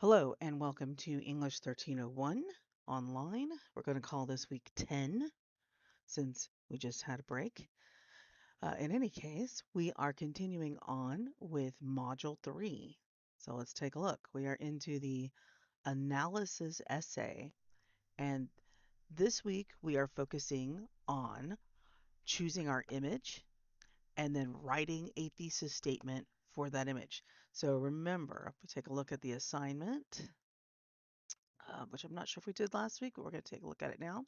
Hello and welcome to English 1301 online. We're going to call this week 10 since we just had a break. In any case, we are continuing on with Module 3. So let's take a look. We are into the analysis essay, and this week we are focusing on choosing our image and then writing a thesis statement for that image. So remember, if we take a look at the assignment, which I'm not sure if we did last week, but we're going to take a look at it now.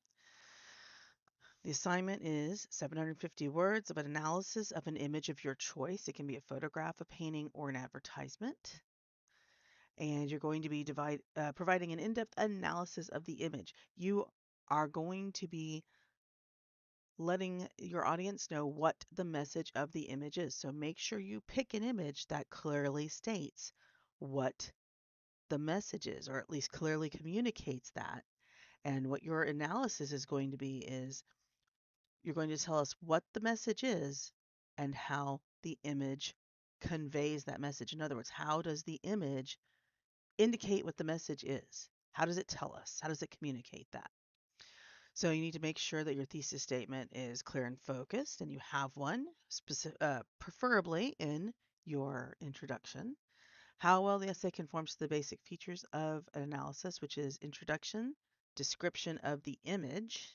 The assignment is 750 words of an analysis of an image of your choice. It can be a photograph, a painting, or an advertisement. And you're going to be providing an in-depth analysis of the image. You are going to be letting your audience know what the message of the image is. So make sure you pick an image that clearly states what the message is, or at least clearly communicates that. And what your analysis is going to be is you're going to tell us what the message is and how the image conveys that message. In other words, how does the image indicate what the message is? How does it tell us? How does it communicate that? So you need to make sure that your thesis statement is clear and focused, and you have one, preferably in your introduction. How well the essay conforms to the basic features of an analysis, which is introduction, description of the image.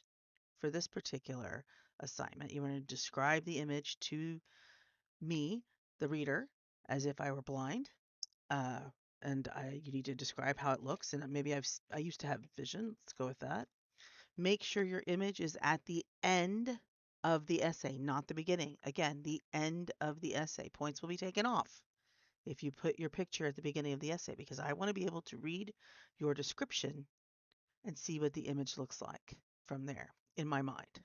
For this particular assignment, you want to describe the image to me, the reader, as if I were blind. Uh, you need to describe how it looks. And maybe I used to have vision. Let's go with that. Make sure your image is at the end of the essay, not the beginning. Again, the end of the essay. Points will be taken off if you put your picture at the beginning of the essay, because I want to be able to read your description and see what the image looks like from there in my mind.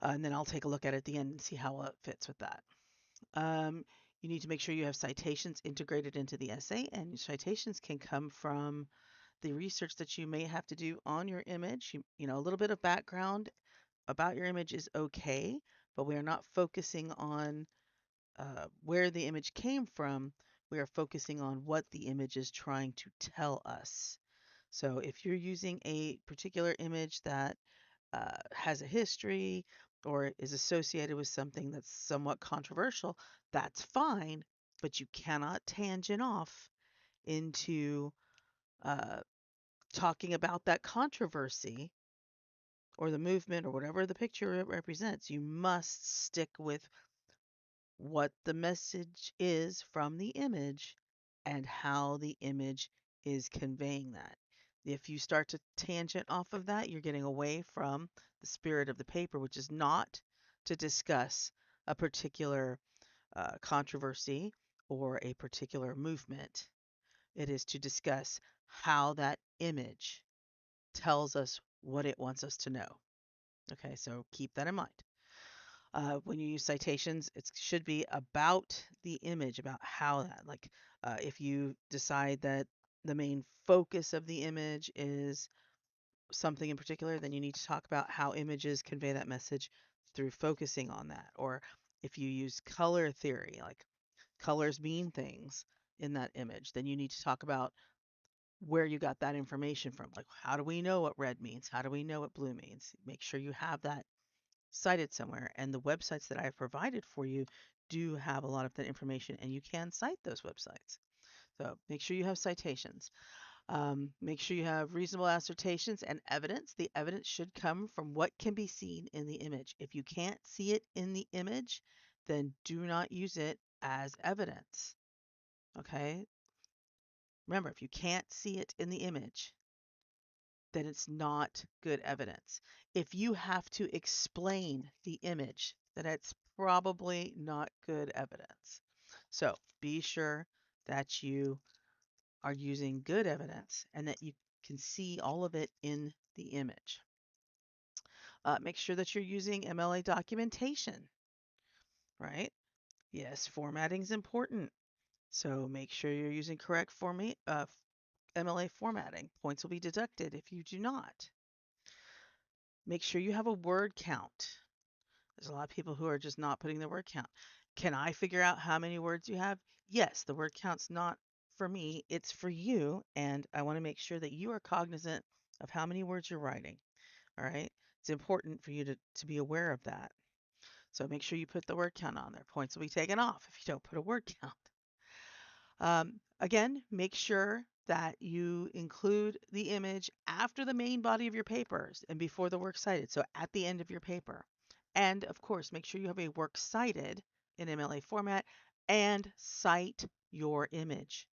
And then I'll take a look at it at the end and see how it fits with that. Um, you need to make sure you have citations integrated into the essay, and citations can come from the research that you may have to do on your image. A little bit of background about your image is okay, but we are not focusing on where the image came from. We are focusing on what the image is trying to tell us. So if you're using a particular image that has a history or is associated with something that's somewhat controversial, that's fine, but you cannot tangent off into uh, talking about that controversy or the movement or whatever the picture represents. You must stick with what the message is from the image and how the image is conveying that. If you start to tangent off of that, you're getting away from the spirit of the paper, which is not to discuss a particular controversy or a particular movement. It is to discuss how that image tells us what it wants us to know. Okay, so keep that in mind. When you use citations, it should be about the image, about how that, like if you decide that the main focus of the image is something in particular, then you need to talk about how images convey that message through focusing on that. Or if you use color theory, like colors mean things in that image, then you need to talk about where you got that information from. Like, how do we know what red means? How do we know what blue means? Make sure you have that cited somewhere. And the websites that I have provided for you do have a lot of that information, and you can cite those websites. So make sure you have citations. Make sure you have reasonable assertions and evidence. The evidence should come from what can be seen in the image. If you can't see it in the image, then do not use it as evidence. Okay? Remember, if you can't see it in the image, then it's not good evidence. If you have to explain the image, then it's probably not good evidence. So be sure that you are using good evidence and that you can see all of it in the image. Make sure that you're using MLA documentation, right? Yes, formatting is important. So make sure you're using correct MLA formatting. Points will be deducted if you do not. Make sure you have a word count. There's a lot of people who are just not putting the word count. Can I figure out how many words you have? Yes, the word count's not for me, it's for you, and I want to make sure that you are cognizant of how many words you're writing. All right. It's important for you to be aware of that. So make sure you put the word count on there. Points will be taken off if you don't put a word count. Again, make sure that you include the image after the main body of your papers and before the works cited, so at the end of your paper. And of course, make sure you have a works cited in MLA format and cite your image.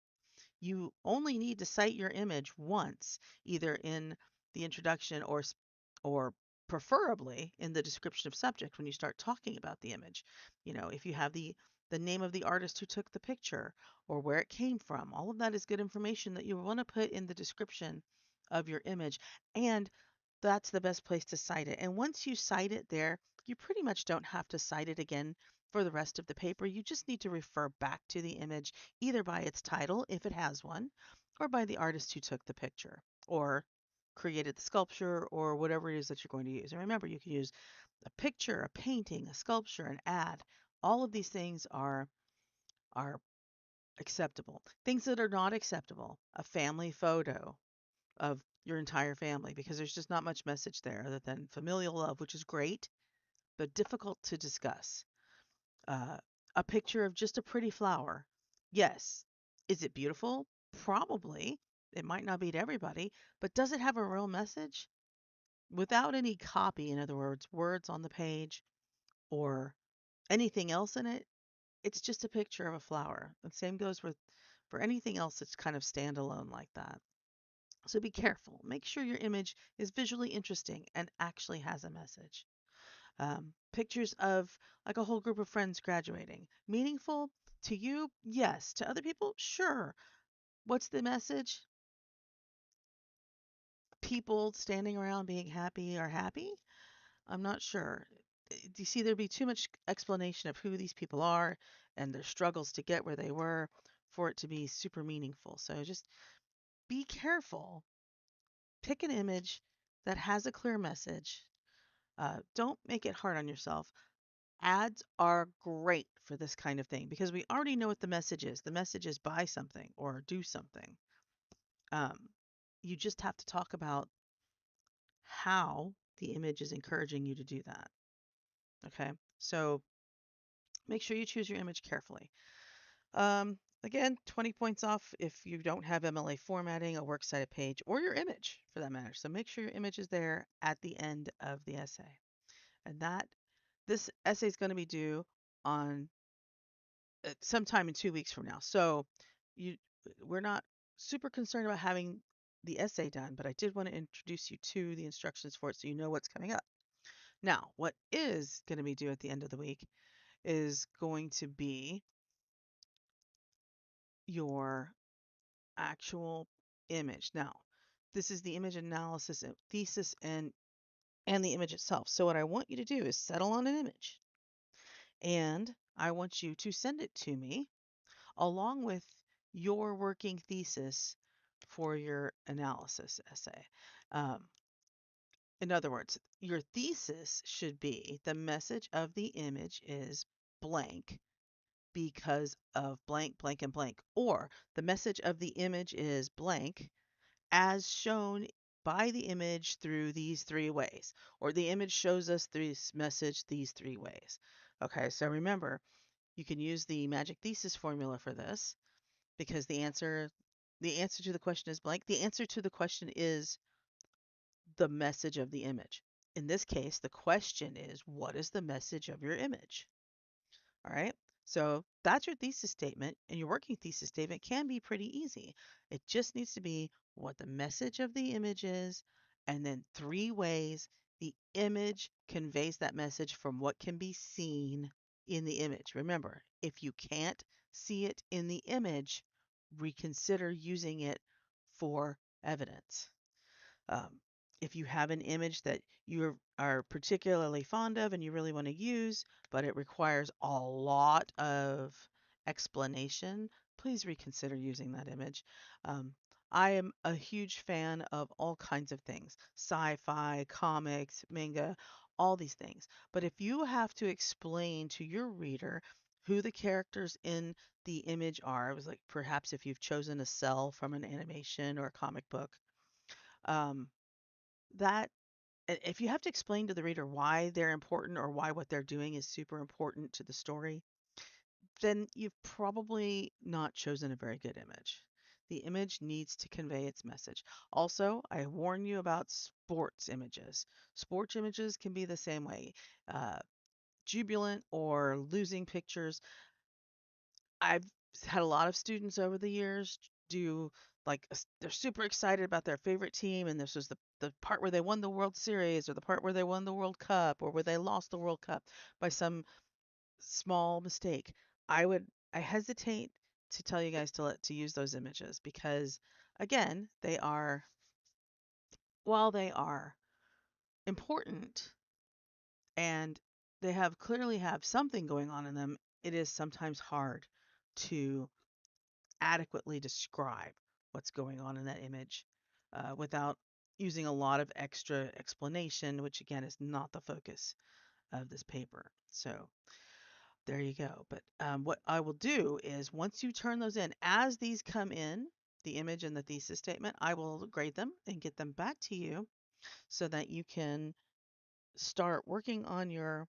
You only need to cite your image once, either in the introduction or preferably in the description of subject when you start talking about the image. If you have the name of the artist who took the picture or where it came from, all of that is good information that you want to put in the description of your image. And that's the best place to cite it. And once you cite it there, you pretty much don't have to cite it again for the rest of the paper. You just need to refer back to the image either by its title, if it has one, or by the artist who took the picture or created the sculpture or whatever it is that you're going to use. And remember, you can use a picture, a painting, a sculpture, an ad. All of these things are acceptable. Things that are not acceptable, a family photo, of your entire family because there's just not much message there other than familial love, which is great, but difficult to discuss. Uh, a picture of just a pretty flower. Yes. Is it beautiful? Probably. It might not be to everybody, but does it have a real message? Without any copy, in other words, words on the page or anything else in it, it's just a picture of a flower. The same goes with for anything else that's kind of standalone like that. So be careful. Make sure your image is visually interesting and actually has a message. Pictures of like a whole group of friends graduating. Meaningful to you? Yes. To other people? Sure. What's the message? People standing around being happy are happy? I'm not sure. Do you see there'd be too much explanation of who these people are and their struggles to get where they were for it to be super meaningful. So just be careful. Pick an image that has a clear message. Don't make it hard on yourself. Ads are great for this kind of thing because we already know what the message is. The message is buy something or do something. Um, you just have to talk about how the image is encouraging you to do that. Okay, so make sure you choose your image carefully. Again, 20 points off if you don't have MLA formatting, a works cited page, or your image for that matter. So make sure your image is there at the end of the essay. And this essay is going to be due on sometime in 2 weeks from now. So you, we're not super concerned about having the essay done, but I did want to introduce you to the instructions for it so you know what's coming up. Now, what is going to be due at the end of the week is going to be your actual image. Now, this is the image analysis and thesis and the image itself. So what I want you to do is settle on an image and I want you to send it to me along with your working thesis for your analysis essay. Um, in other words, your thesis should be the message of the image is blank because of blank, blank, and blank. Or the message of the image is blank as shown by the image through these three ways. Or the image shows us this message these three ways. Okay, so remember, you can use the magic thesis formula for this because the answer to the question is blank. The answer to the question is the message of the image. In this case, the question is, what is the message of your image? All right. So that's your thesis statement, and your working thesis statement can be pretty easy. It just needs to be what the message of the image is, and then three ways the image conveys that message from what can be seen in the image. Remember, if you can't see it in the image, reconsider using it for evidence. Um, if you have an image that you are particularly fond of and you really want to use, but it requires a lot of explanation, please reconsider using that image. Um, I am a huge fan of all kinds of things, sci-fi, comics, manga, all these things. But if you have to explain to your reader who the characters in the image are. It was like perhaps if you've chosen a cell from an animation or a comic book, um, that if you have to explain to the reader why they're important or why what they're doing is super important to the story, then you've probably not chosen a very good image. The image needs to convey its message. Also, I warn you about sports images. Sports images can be the same way. Uh, Jubilant or losing pictures. I've had a lot of students over the years do like they're super excited about their favorite team, and this was the part where they won the World Series or the part where they won the World Cup or where they lost the World Cup by some small mistake. I hesitate to tell you guys to use those images because again, they are while they are important and they have clearly have something going on in them, it is sometimes hard to adequately describe what's going on in that image without using a lot of extra explanation, which again is not the focus of this paper. So there you go. But what I will do is once you turn those in, as these come in, the image and the thesis statement, I will grade them and get them back to you so that you can start working on your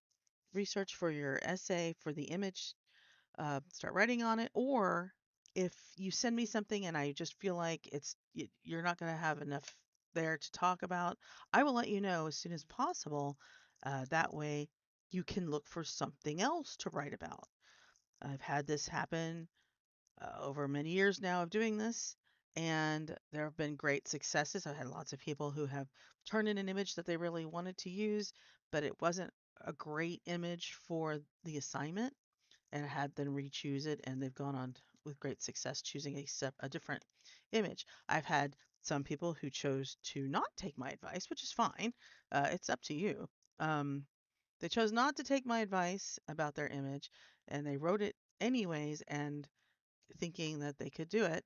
research for your essay for the image, start writing on it. Or if you send me something and I just feel like you're not going to have enough there to talk about, I will let you know as soon as possible. That way you can look for something else to write about. I've had this happen over many years now of doing this, and there have been great successes. I've had lots of people who have turned in an image that they really wanted to use, but it wasn't a great image for the assignment, and had them re-choose it, and they've gone on with great success choosing a different image. I've had some people who chose to not take my advice, which is fine. It's up to you. Um, they chose not to take my advice about their image, and they wrote it anyways, and thinking that they could do it.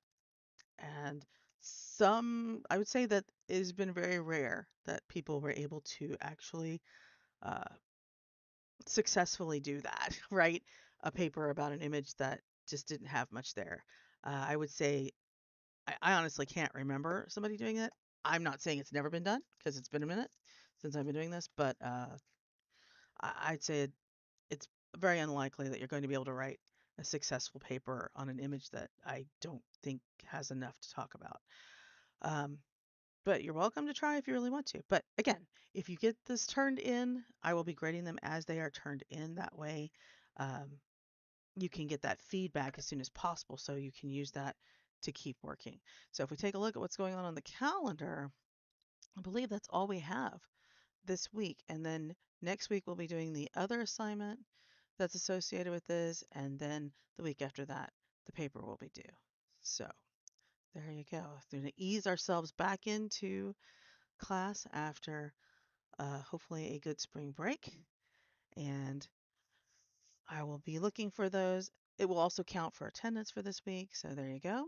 And I would say that it has been very rare that people were able to actually uh, successfully do that, write a paper about an image that just didn't have much there. I would say I honestly can't remember somebody doing it. I'm not saying it's never been done because it's been a minute since I've been doing this, but I'd say it's very unlikely that you're going to be able to write a successful paper on an image that I don't think has enough to talk about. Um, but you're welcome to try if you really want to. But again, if you get this turned in, I will be grading them as they are turned in. That way, um, you can get that feedback as soon as possible so you can use that to keep working. So if we take a look at what's going on the calendar, I believe that's all we have this week. And then next week we'll be doing the other assignment that's associated with this. And then the week after that, the paper will be due. So there you go. We're going to ease ourselves back into class after hopefully a good spring break. And I will be looking for those. It will also count for attendance for this week. So there you go.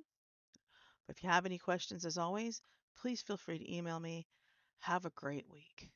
If you have any questions, as always, please feel free to email me. Have a great week.